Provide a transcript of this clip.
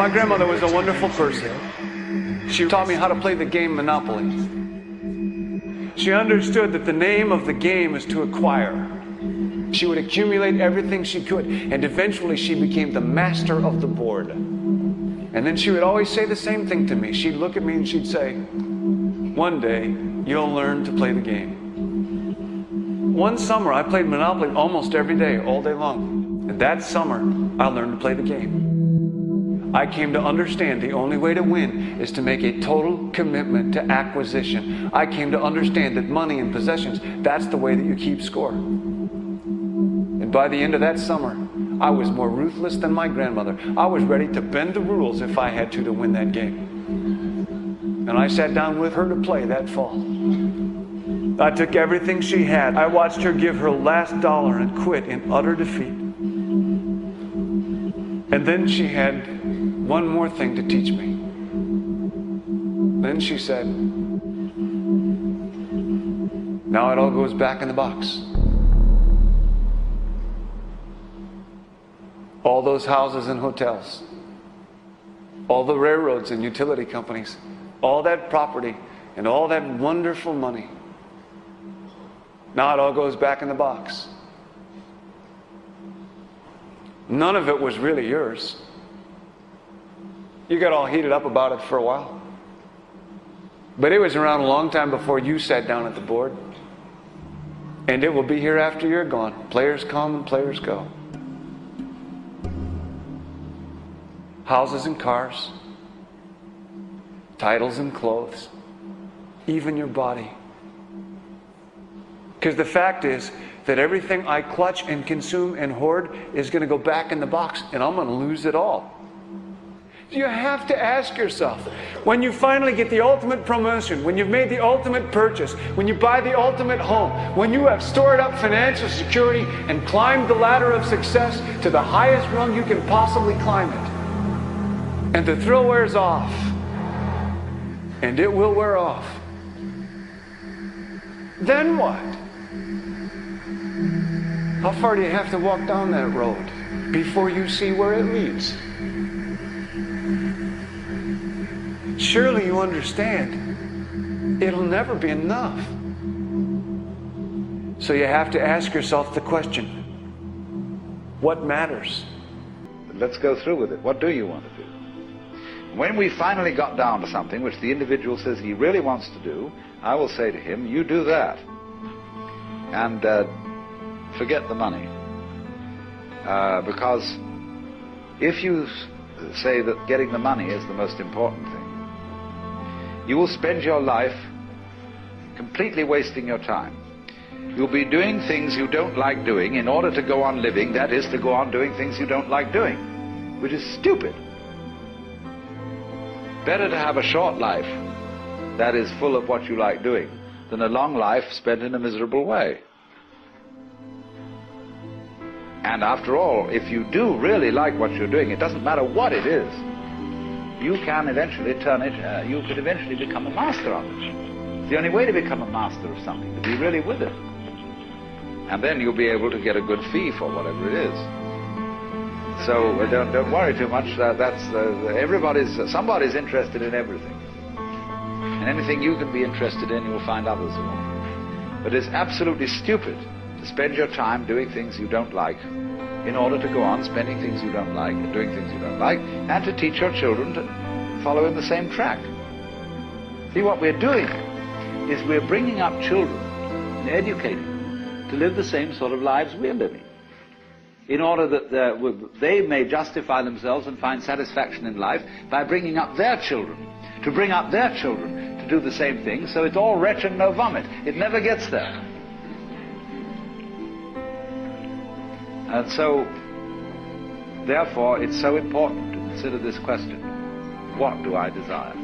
My grandmother was a wonderful person. She taught me how to play the game Monopoly. She understood that the name of the game is to acquire. She would accumulate everything she could, and eventually she became the master of the board. And then she would always say the same thing to me. She'd look at me and she'd say, "One day, you'll learn to play the game." One summer, I played Monopoly almost every day, all day long. And that summer, I learned to play the game. I came to understand the only way to win is to make a total commitment to acquisition. I came to understand that money and possessions, that's the way that you keep score. And by the end of that summer, I was more ruthless than my grandmother. I was ready to bend the rules if I had to win that game. And I sat down with her to play that fall. I took everything she had. I watched her give her last dollar and quit in utter defeat. And then she had one more thing to teach me. Then she said, "Now it all goes back in the box." All those houses and hotels, all the railroads and utility companies, all that property and all that wonderful money. Now it all goes back in the box. None of it was really yours. You got all heated up about it for a while. But it was around a long time before you sat down at the board. And it will be here after you're gone. Players come and players go. Houses and cars, titles and clothes, even your body. Because the fact is that everything I clutch and consume and hoard is going to go back in the box, and I'm going to lose it all. You have to ask yourself, when you finally get the ultimate promotion, when you've made the ultimate purchase, when you buy the ultimate home, when you have stored up financial security and climbed the ladder of success to the highest rung you can possibly climb it, and the thrill wears off, and it will wear off, then what? How far do you have to walk down that road before you see where it leads? Surely you understand, it'll never be enough. So you have to ask yourself the question, what matters? Let's go through with it. What do you want to do? When we finally got down to something which the individual says he really wants to do, I will say to him, you do that. And forget the money. Because if you say that getting the money is the most important thing, you will spend your life completely wasting your time. You'll be doing things you don't like doing in order to go on living, that is, to go on doing things you don't like doing, which is stupid. Better to have a short life that is full of what you like doing than a long life spent in a miserable way. And after all, if you do really like what you're doing, it doesn't matter what it is, you can eventually turn it, you could eventually become a master of it. It's the only way to become a master of something, to be really with it. And then you'll be able to get a good fee for whatever it is. So don't worry too much. Somebody's interested in everything. And anything you can be interested in, you'll find others who are. But it's absolutely stupid to spend your time doing things you don't like in order to go on spending things you don't like and doing things you don't like, and to teach your children to follow in the same track. See, what we're doing is we're bringing up children and educating them to live the same sort of lives we're living, in order that they may justify themselves and find satisfaction in life by bringing up their children, to bring up their children to do the same thing, so it's all wretch and no vomit. It never gets there. And so, therefore, it's so important to consider this question: what do I desire?